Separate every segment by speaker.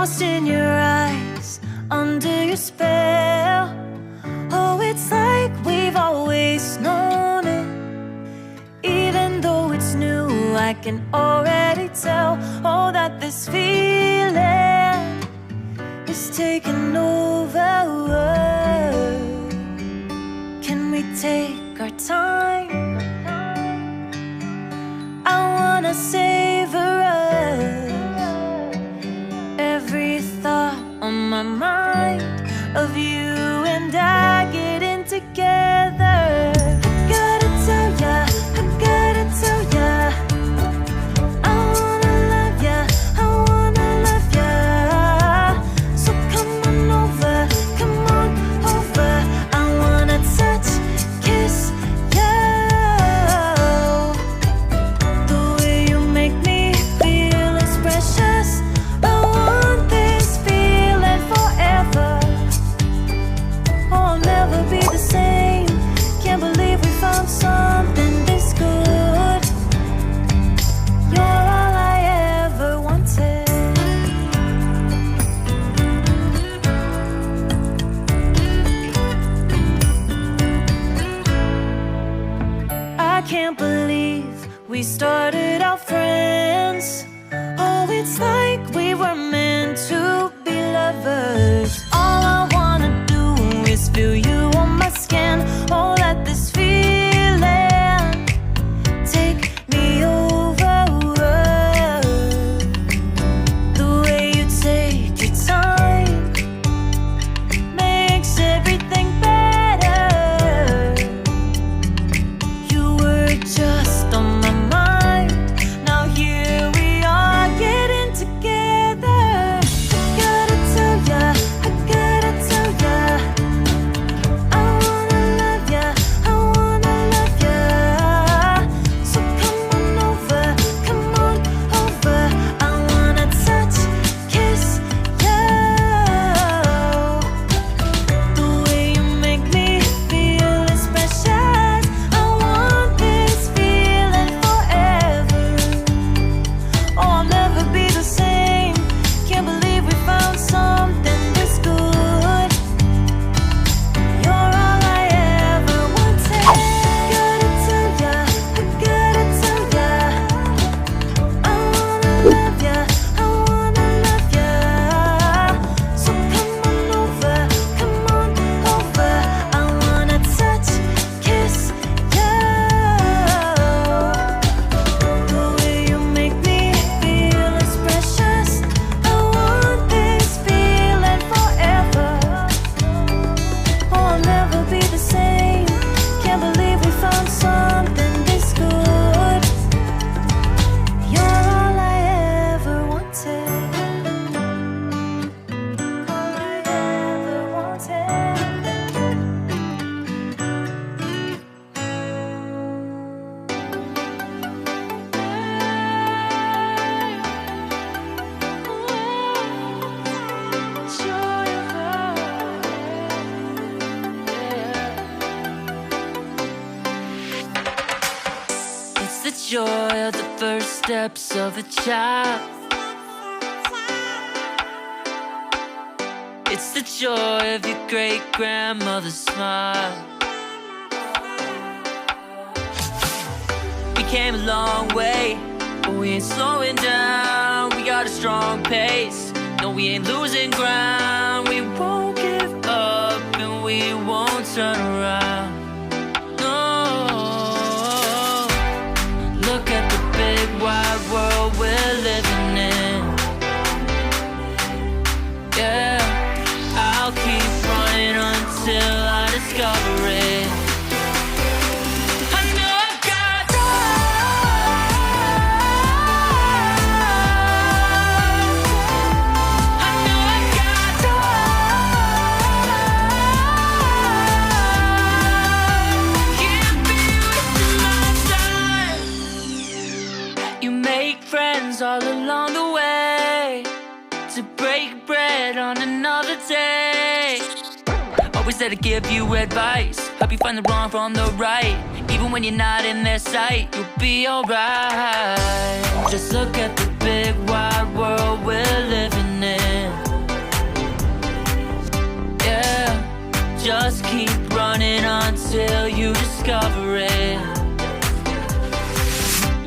Speaker 1: lost in your eyes, under your spell. Oh, it's like we've always known it. Even though it's new, I can already tell. Oh, that this feeling is taking over. Can we take our time? I wanna savor us. Every thought on my mind of you and I getting together. I gotta tell ya, I gotta tell ya, I wanna love ya, I wanna love ya. So come on over, I wanna touch, kiss ya. The way you make me feel is precious. I want this feeling forever. Oh, I'll never be the same. Can't believe we found something this good. You're all I ever wanted. I can't believe we started out friends. Oh, it's like we were meant to be lovers. All I wanna do is feel you on my skin. Oh, let this feeling take me over. The way you take your time makes everything better. You were just on my mind. Now here we are getting together. I gotta tell ya, I gotta tell ya, I wanna love ya, I wanna love ya. So come on over, I wanna touch, kiss ya. The way you make me feel is precious. I want this feeling forever. Oh, I'll never be the same. Can't believe we found something this good. You're all I ever wanted. Gotta tell ya, I gotta tell ya, I wanna love ya, I wanna love ya. So come on over, I wanna touch, kiss ya. The way you make me feel is precious. I want this feeling forever. Oh, I'll never be the same. Can't believe we found something this good. You're all I ever wanted. All I ever wanted. It's the joy of the first steps of a child. It's the joy of your great grandmother's smile. We came a long way, but we ain't slowing down. We got a strong pace. No, we ain't losing ground. We won't give up and we won't turn around. No. Look at the big wide world we're living in. Yeah, I'll keep running until I discover it. I know I got I know I got can't be wasting my time. You make friends all along the way to break bread on another day. Always there to give you advice, help you find the wrong from the right. Even when you're not in their sight, you'll be alright. Just look at the big wide world we're living in. until you discover it.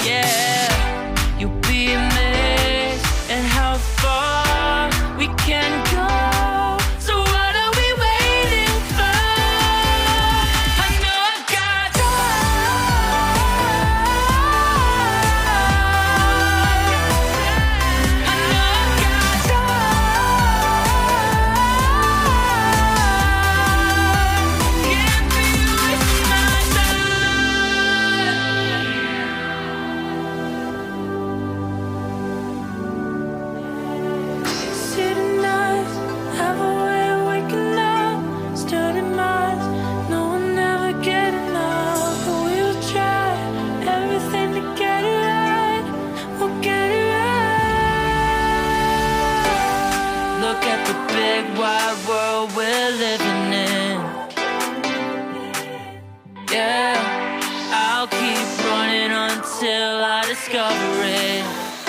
Speaker 1: Yeah, you'll be amazed at how far we can go. So what are we waiting for? I know I got discover it.